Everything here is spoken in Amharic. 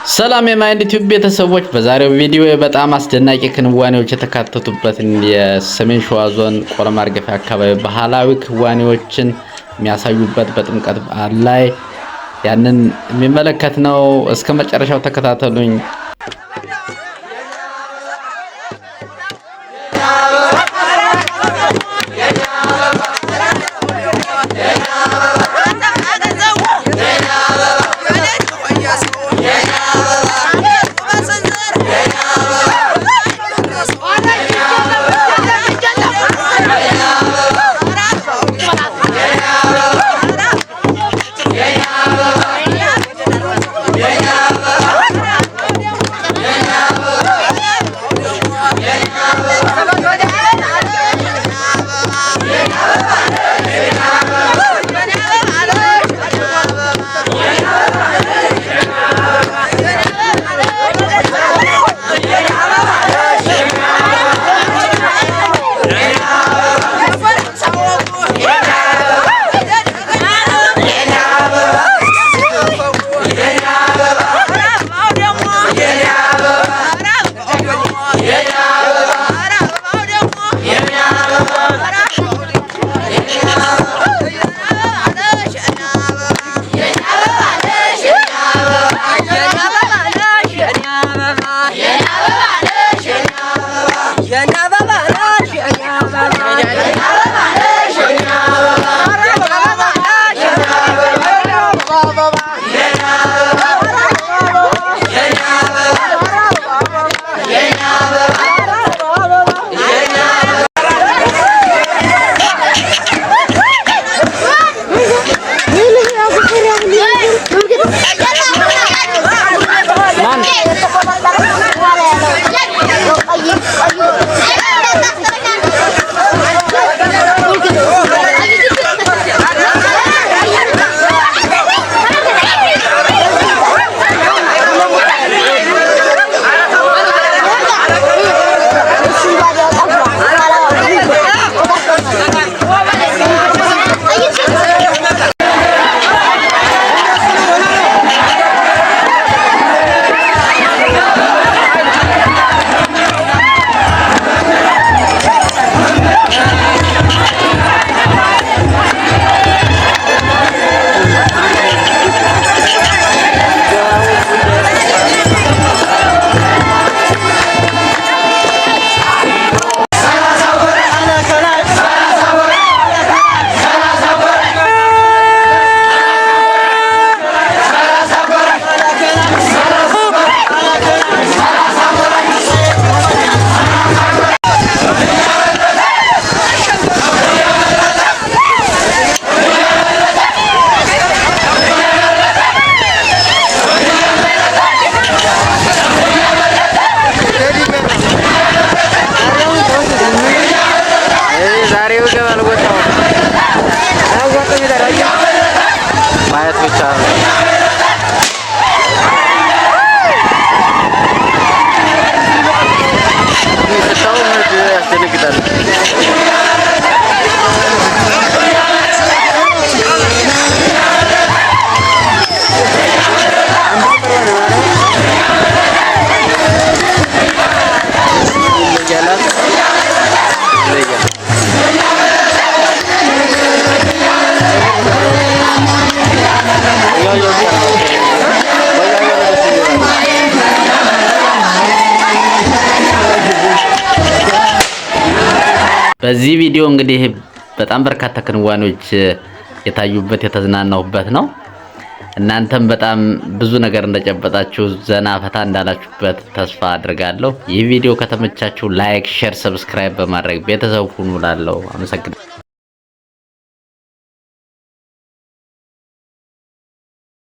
ሰላም የማይንድ ቲዩብ ቤተሰቦች፣ በዛሬው ቪዲዮ በጣም አስደናቂ ክንዋኔዎች የተካተቱበትን የሰሜን ሸዋ ዞን ቆለም አርገፊያ አካባቢ ባህላዊ ክንዋኔዎችን የሚያሳዩበት በጥምቀት በዓል ላይ ያንን የሚመለከት ነው። እስከ መጨረሻው ተከታተሉኝ። በዚህ ቪዲዮ እንግዲህ በጣም በርካታ ክንዋኔዎች የታዩበት የተዝናናሁበት ነው። እናንተም በጣም ብዙ ነገር እንደጨበጣችሁ ዘና ፈታ እንዳላችሁበት ተስፋ አድርጋለሁ። ይህ ቪዲዮ ከተመቻችሁ ላይክ፣ ሼር፣ ሰብስክራይብ በማድረግ ቤተሰብ ሁኑ እላለሁ። አመሰግናለሁ።